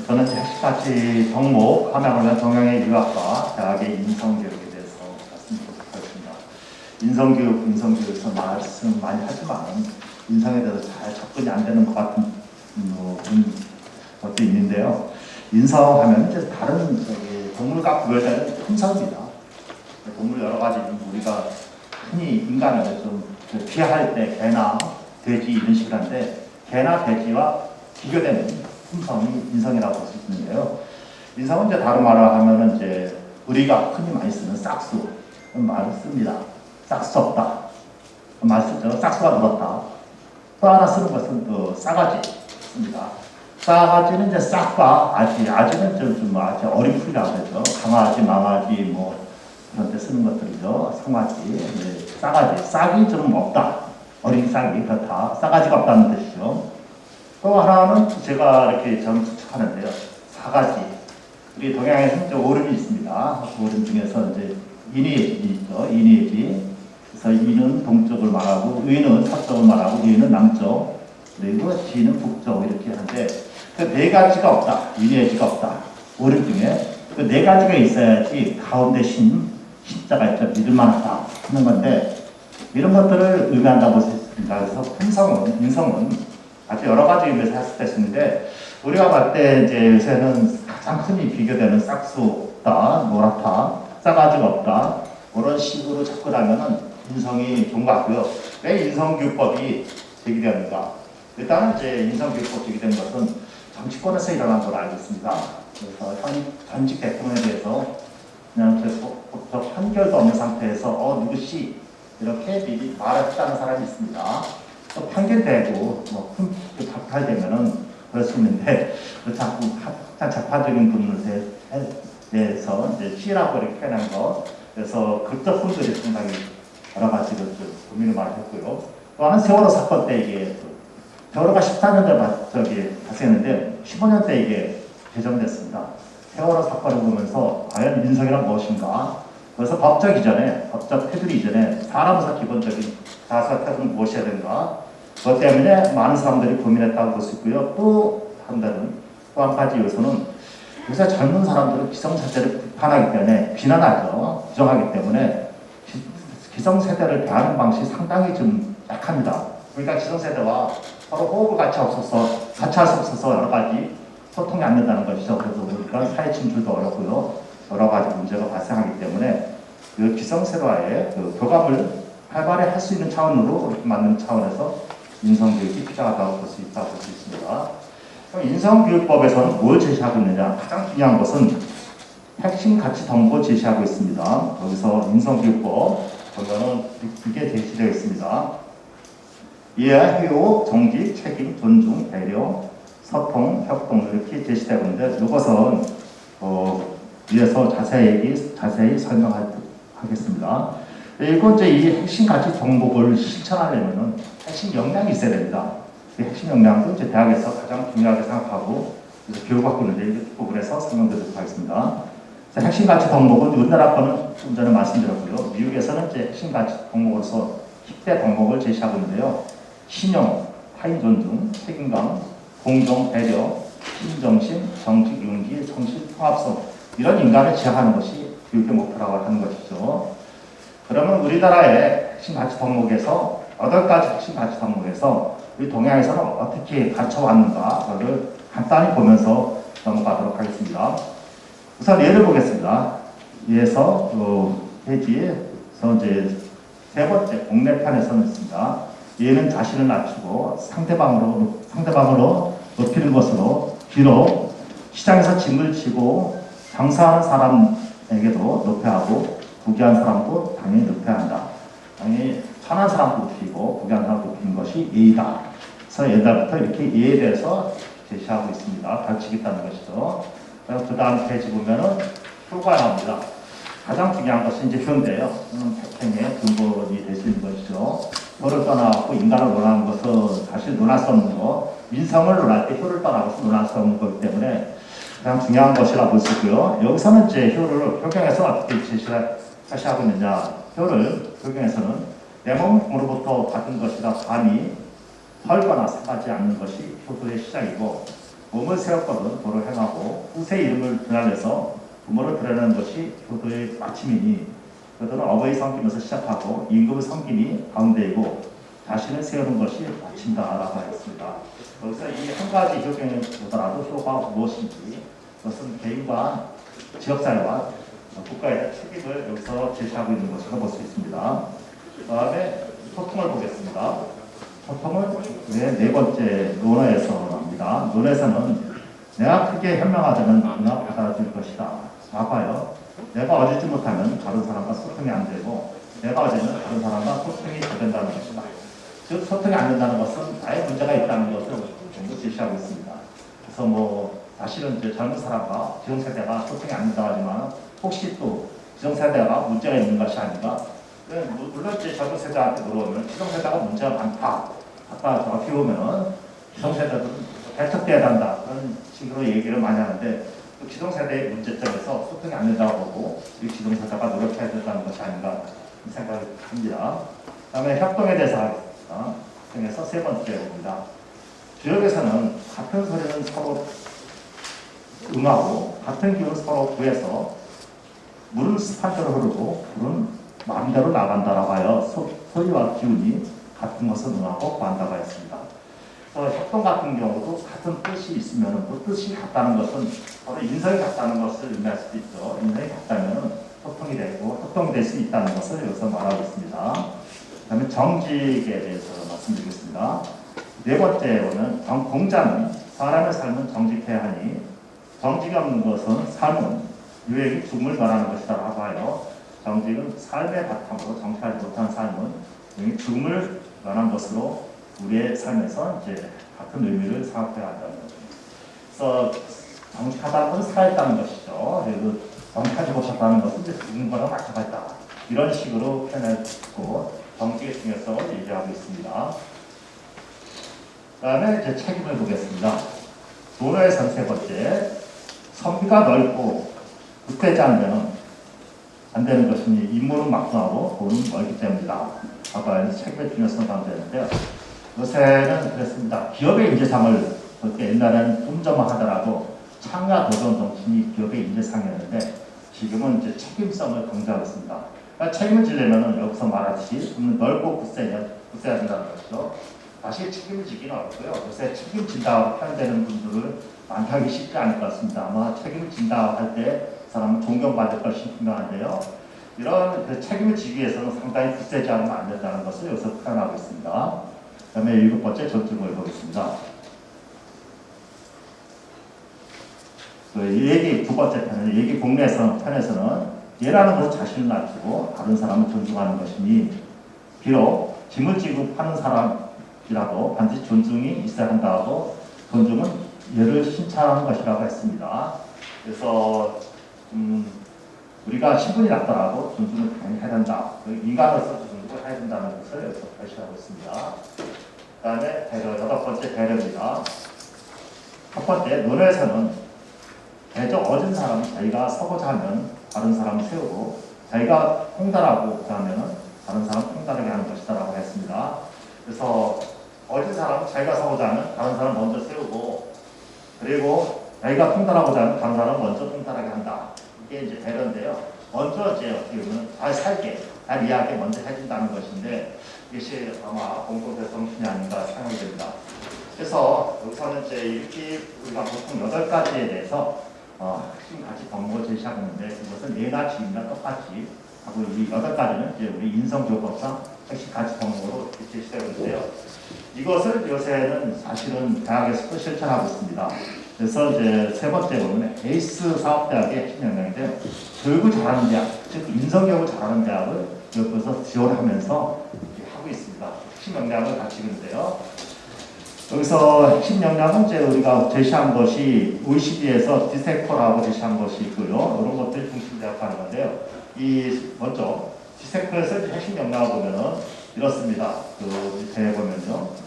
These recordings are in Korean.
저는 핵심가치 덕목 함양훈련 동양의유학과 대학의 인성교육에 대해서 말씀드리겠습니다. 인성교육에서 말씀 많이 하지만 인성에 대해서 잘 접근이 안 되는 것 같은 것도 있는데요. 인성하면 이제 다른 동물과 구별되는 품성입니다. 동물 여러 가지 우리가 흔히 인간을 좀 피할 때 개나 돼지 이런 식으로 하는데 개나 돼지와 비교되는 품성이 인성이라고 볼 수 있는데요. 인성은 이제 다른 말을 하면은 이제 우리가 흔히 많이 쓰는 싹수 말을 씁니다. 싹수 없다 말 쓰죠. 싹수가 늘었다. 또 하나 쓰는 것은 그 싸가지입니다. 싸가지는 이제 싹과 아지는 좀 아주 어린 풀이라고 하죠. 강아지, 망아지 뭐 그런 데 쓰는 것들이죠. 성아지, 네. 싸가지, 싹이 좀 없다. 어린 싹이 그렇다. 싸가지가 없다는 뜻이죠. 또 하나는 제가 이렇게 좀 추측하는데요. 사가지. 우리 동양에서는 이제 오름이 있습니다. 오름 중에서 이제 인의예지 있죠. 인의예지. 그래서 인은 동쪽을 말하고, 의는 서쪽을 말하고, 의는 남쪽, 그리고 지는 북쪽 이렇게 하는데 그 네 가지가 없다. 인의예지가 없다. 오름 중에 그 네 가지가 있어야지 가운데 신자가 있죠. 믿을만하다 하는 건데 이런 것들을 의미한다고 볼 수 있습니다. 그래서 품성은, 인성은 아주 여러 가지 의미에서 할 수 있는데 우리가 봤을 때 이제 요새는 가장 흔히 비교되는 싹수 없다, 노랗다, 싸가지가 없다 그런 식으로 접근하면은 인성이 좋은 것 같고요. 왜 인성교육법이 제기되었는가? 일단은 이제 인성교육법 제기된 것은 정치권에서 일어난 걸로 알고 있습니다. 그래서 전직 대통령에 대해서 그냥 법적 판결도 없는 상태에서 누구시 이렇게 미리 말했다는 사람이 있습니다. 또 판결되고 박탈되면은 그럴 수 있는데 자꾸 자파적인 분을 대해서 이제 시라고 이렇게 표현한 거 그래서 극적 분들이 상당히 여러 가지로 고민을 많이 했고요. 또 하나는 세월호 사건 때 이게 세월호가 14년대 발생했는데 15년 때 이게 개정됐습니다. 세월호 사건을 보면서 과연 인성이란 무엇인가? 그래서 법적 이전에, 법적 테두리 이전에 사람으로서 기본적인 자세와 태도는 무엇이어야 되는가? 그것 때문에 많은 사람들이 고민했다고 볼 수 있고요. 또 한 가지 요소는 요새 젊은 사람들은 기성세대를 비판하기 때문에 비난하죠. 부정하기 때문에 기성세대를 대하는 방식이 상당히 좀 약합니다. 그러니까 기성세대와 서로 호흡을 같이 할 수 없어서 여러 가지 소통이 안 된다는 것이죠. 그래서 우리가 사회 침출도 어렵고요. 여러 가지 문제가 발생하기 때문에 그 기성세대와의 그 교감을 활발히 할 수 있는 차원으로 이렇게 만드는 차원에서 인성교육이 필요하다고 볼 수 있다고 볼 수 있습니다. 그럼 인성교육법에서는 뭘 제시하고 있느냐? 가장 중요한 것은 핵심 가치 덕목을 제시하고 있습니다. 여기서 인성교육법 보면은 이게 제시되어 있습니다. 이해와 효, 정직, 책임, 존중, 배려, 소통, 협동 이렇게 제시되고 있는데 이것은 위에서 자세히 설명하겠습니다. 그리고 이제 이 핵심 가치 덕목을 실천하려면은 핵심 역량이 있어야 됩니다. 그 핵심 역량도 이제 대학에서 가장 중요하게 생각하고 그래서 교육받고 있는데 이 부분에서 설명드리도록 하겠습니다. 핵심 가치 덕목은 우리나라 거는 좀 전에 말씀드렸고요. 미국에서는 이제 핵심 가치 덕목으로서 10대 덕목을 제시하고 있는데요. 신용, 타인 존중, 책임감, 공정, 배려, 신정심, 정직, 용기, 성실, 통합성 이런 인간을 지향하는 것이 교육의 목표라고 하는 것이죠. 그러면 우리나라의 핵심 가치 덕목에서 8가지 핵심 가치 덕목에서 우리 동양에서는 어떻게 갖춰왔는가를 간단히 보면서 넘어가도록 하겠습니다. 우선 예를 보겠습니다. 위에서 페이지에서 이제 세 번째 공략편에서는 있습니다. 얘는 자신을 낮추고 상대방으로 높이는 것으로 비록 시장에서 짐을 지고 장사하는 사람에게도 높여야 하고 부귀한 사람도 당연히 높여야 한다. 당연히 선한 사람도 높이고 부귀한 사람도 높이는 것이 예의다. 그래서 옛날부터 이렇게 예에 대해서 제시하고 있습니다. 가르치고 있다는 것이죠. 그 다음 페이지 보면은 효가 나옵니다. 가장 중요한 것은 이제 효인데요. 태생의 근본이 될 수 있는 것이죠. 효를 떠나고 인간을 논하는 것은 사실 논할 수 없는 거, 인성을 논할 때 효를 떠나서 논할 수 없는 거기 때문에 가장 중요한 것이라 볼 수 있고요. 여기서는 이제 효를 효경에서 어떻게 제시하고 있느냐. 효를 효경에서는 내 몸으로부터 받은 것이라 감히 헐거나 상하지 않는 것이 효도의 시작이고 몸을 세웠거든 도를 행하고 후세 이름을 드러내서 부모를 드러내는 것이 효도의 마침이니 그들은 어버이 섬기면서 시작하고 임금의 섬김이 가운데이고 자신을 세우는 것이 마친다라고 하였습니다. 여기서 이 한 가지 효경을 보더라도 효가 무엇인지 그것은 개인과 지역사회와 국가에 대한 책임을 여기서 제시하고 있는 것으로 볼 수 있습니다. 그 다음에 소통을 보겠습니다. 소통은 네 번째 논어에서 나옵니다. 논어에서는 내가 크게 현명하다면 누구나 받아줄 것이다. 봐봐요. 내가 어지지 못하면 다른 사람과 소통이 안 되고 내가 어지면 다른 사람과 소통이 잘 된다는 것이다. 즉 소통이 안 된다는 것은 나의 문제가 있다는 것을 전부 제시하고 있습니다. 그래서 뭐 사실은 이제 젊은 사람과 기성세대가 소통이 안 된다고 하지만 혹시 또 기성세대가 문제가 있는 것이 아닌가? 물론 이제 젊은 세대한테 물어보면 기성세대가 문제가 많다. 아까 어떻게 보면은 기성세대들은 배척돼야 한다. 그런 식으로 얘기를 많이 하는데 그 기성세대의 문제점에서 소통이 안 된다고 보고 이 기성세대가 노력해야 된다는 것이 아닌가 생각이 듭니다. 그 다음에 협동에 대해서 하겠습니다. 협동에서 세 번째 봅니다. 주역에서는 같은 소리는 서로 응하고 같은 기운을 서로 구해서 물은 습한대로 흐르고 불은 마음대로 나간다라고 하여 소리와 기운이 같은 것을 응하고 구한다고 했습니다. 그래서 협동 같은 경우도 같은 뜻이 있으면 그 뜻이 같다는 것은 서로 인성이 같다는 것을 의미할 수도 있죠. 인성이 같다면 소통이 되고 협동이 될 수 있다는 것을 여기서 말하고 있습니다. 그 다음에 정직에 대해서 말씀드리겠습니다. 네 번째로는 공자는 사람의 삶은 정직해야 하니 정직이 없는 것은 삶은 유행이 죽음을 말하는 것이라고 하여 정직은 삶의 바탕으로 정직하지 못한 삶은 유행이 죽음을 말하는 것으로 우리의 삶에서 이제 같은 의미를 생각해야 한다는 거죠. 그래서 정직하다는 것은 살아있다는 것이죠. 그리고 정직하지 못하다는 것은 이제 죽은 거랑 마찬가지다. 이런 식으로 표현했고 정직의 중요성을 얘기하고 있습니다. 그 다음에 이제 책임을 보겠습니다. 논어에서는 세 번째, 섬비가 넓고 흑되지 않으면 안 되는 것이니 임무는 막중하고 돈은 멀기 때문이다. 아까 책임의 중요성을 강조했는데요. 요새는 그랬습니다. 기업의 인재상을 그렇게 옛날에는 쫌점하더라도 창야 도전 정신이 기업의 인재상이었는데 지금은 이제 책임성을 강조하고 있습니다. 그러니까 책임을 지려면 여기서 말하듯이 좀 넓고 굳세야 된다는 것이죠. 다시 책임을 지기는 어렵고요. 요새 책임진다고 표현되는 분들을 만나기 쉽지 않을 것 같습니다. 아마 책임진다 할 때 사람은 존경받을 것이 분명한데요. 이런 그 책임을 지기 위해서는 상당히 굳세지 않으면 안 된다는 것을 여기서 표현하고 있습니다. 그 다음에 일곱 번째 전투를 보겠습니다. 얘기 두 번째 편은 얘기 편에서는 얘라는 것은 자신을 낮추고 다른 사람을 존중하는 것이니 비록 짐을 지고 파는 사람이라도 반드시 존중이 있어야 한다고 존중은 얘를 신창하는 것이라고 했습니다. 그래서 우리가 신분이 낮더라도 존중을 당연히 해야 된다. 인간으로서 존중을 해야 된다는 것을 여기서 표시하고 있습니다. 그 다음에 배려, 여덟 번째 배려입니다. 첫 번째, 논어에서는 대저 얻은 사람이 자기가 서고자 하면 다른 사람을 세우고 자기가 통달하고자 하면 다른 사람을 통달하게 하는 것이다라고 했습니다. 그래서 얻은 사람은 자기가 서고자 하면 다른 사람을 먼저 세우고 그리고 자기가 통달하고자 하면 다른 사람을 먼저 통달하게 한다. 이게 이제 배려인데요. 먼저 이제 어떻게 보면 잘 살게, 잘 이해하게 먼저 해준다는 것인데 이것이 아마 공동체 정신이 아닌가 생각이 됩니다. 그래서 여기서는 이제 이렇게 우리가 보통 8가지에 대해서 핵심 가치 덕목을 제시하는데 그것은 예나 지임이나 똑같이 하고 이 8가지는 이제 우리 인성교법상 핵심 가치 덕목으로 제시되고 있는데요. 이것을 요새는 사실은 대학에서 또 실천하고 있습니다. 그래서 이제 세 번째 보면 에이스 사업대학의 핵심 역량인데요. 교육을 잘하는 대학, 즉 인성교육을 잘하는 대학을 여기서 지원을 하면서 하고 있습니다. 핵심 역량을 가지고 있는데요. 여기서 핵심 역량은 이제 우리가 제시한 것이 OECD에서 디섹터라고 제시한 것이 있고요. 이런 것들이 중심으로 하는 건데요. 먼저 디섹터에서 핵심 역량을 보면은 이렇습니다. 그 밑에 보면요.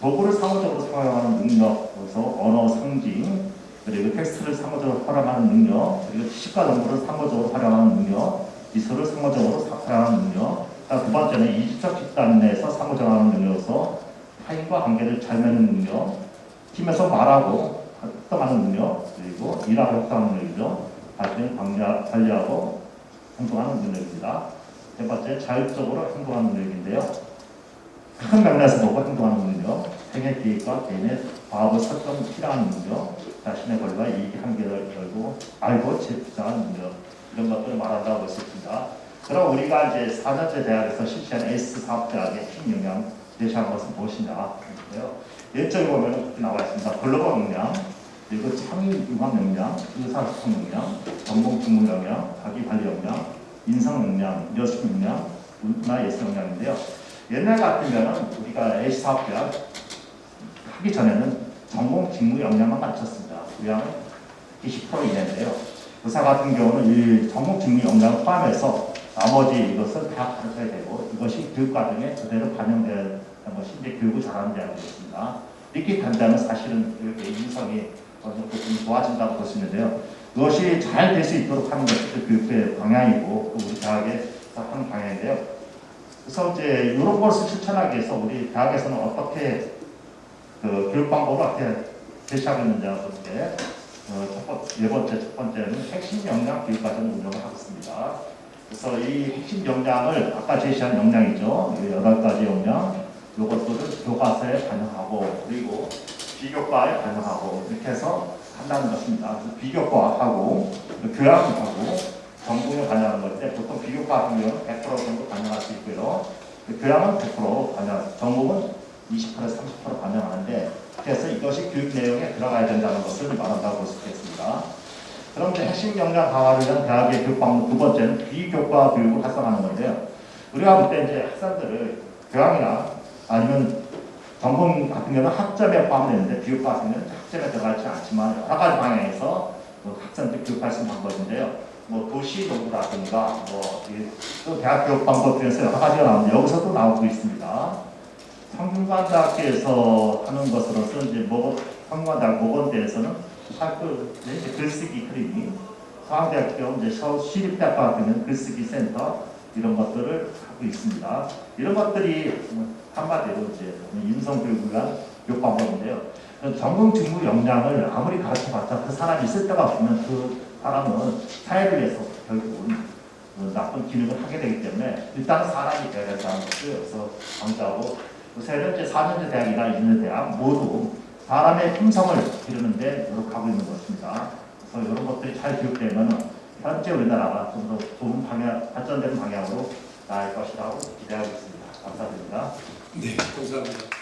도구를 상호적으로 사용하는 능력, 그래서 언어 상징, 그리고 텍스트를 상호적으로 활용하는 능력, 그리고 지식과 정보를 상호적으로 활용하는 능력, 미술을 상호적으로 활용하는 능력. 두 번째는 이주적 집단 내에서 상호작용하는 능력으로서 타인과 관계를 잘 맺는 능력, 팀에서 말하고 활동하는 능력, 그리고 일하고 협동하는 능력이죠. 발전 관리하고 행동하는 능력입니다. 세 번째, 자율적으로 행동하는 능력인데요. 큰 맥락에서 보고 행동하는 능력, 생애 계획과 개인의 과업을 설정 필요한 능력, 자신의 권리와 이익의 한계를 알고 제투자하는 능력, 이런 것들을 말한다고 볼 수 있습니다. 그럼 우리가 이제 4년제 대학에서 실시한 에이스 사업대학의 핵심 역량 제시한 것은 무엇이냐? 예적에 보면 이렇게 나와 있습니다. 글로벌 역량, 그리고 창의융합 역량, 의사소통 역량, 전공 직무 역량, 자기관리 역량, 인성 역량, 여수 역량, 문화예술 역량인데요. 옛날 같으면 우리가 에이스 사업대학 하기 전에는 전공 직무 역량만 갖췄습니다. 의학은 20% 이내인데요. 의사 같은 경우는 이 전공 직무 역량을 포함해서 나머지 이것을 다 가르쳐야 되고 이것이 교육과정에 그대로 반영되는 것이 이제 교육을 잘하는 대학이 되겠습니다. 이렇게 간다면 사실은 이렇게 인성이 어느 정도 좀 좋아진다고 볼 수 있는데요. 그것이 잘 될 수 있도록 하는 것이 교육의 방향이고 우리 대학에서 하는 방향인데요. 그래서 이제 이런 것을 실천하기 위해서 우리 대학에서는 어떻게 그 교육 방법을 어떻게 제시하고 있는지 볼 때 첫 번째는 핵심 역량 교육과정을 운영을 하고 있습니다. 그래서 이 핵심 역량을 아까 제시한 역량이죠. 8가지 역량, 이것들을 교과서에 반영하고 그리고 비교과에 반영하고 이렇게 해서 한다는 것입니다. 비교과하고 교양하고 전공을 반영하는 건데 보통 비교과 같은 경우는 100% 정도 반영할 수 있고요. 교양은 100% 반영, 전공은 20%에서 30% 반영하는데 그래서 이것이 교육 내용에 들어가야 된다는 것을 말한다고 볼 수 있겠습니다. 그럼 이제 핵심 역량 강화를 위한 대학의 교육 방법 두 번째는 비교과 교육을 활성화하는 건데요. 우리가 볼 때 이제 학생들을 교양이나 아니면 전공 같은 경우는 학점에 포함되는데 비교과 같은 경우는 학점에 들어가지 않지만 여러 가지 방향에서 학생들 교육할 수 있는 방법인데요. 뭐 도시농구라든가 또 대학 교육 방법 중에서 여러 가지가 나오는데 여기서도 나오고 있습니다. 성균관대학교에서 하는 것으로서 이제 성균관대학 모건대에서는 글쓰기 클리닉, 서강대학교 이제 시립대학과 같은 경우는 글쓰기 센터 이런 것들을 하고 있습니다. 이런 것들이 한마디로 이제 인성교육을 위한 교육 방법인데요. 전공 직무 역량을 아무리 가르쳐봤자 그 사람이 쓸 데가 없으면 그 사람은 사회를 위해서 결국은 나쁜 기능을 하게 되기 때문에 일단 사람이 되어야 된다는 것을 여기서 강조하고 3년제, 4년제 대학이나 2년제 대학 모두 사람의 품성을 기르는데 노력하고 있는 것입니다. 그래서 이런 것들이 잘 교육되면 현재 우리나라가 좀 더 좋은 방향, 발전되는 방향으로 나아갈 것이라고 기대하고 있습니다. 감사드립니다. 네, 감사합니다.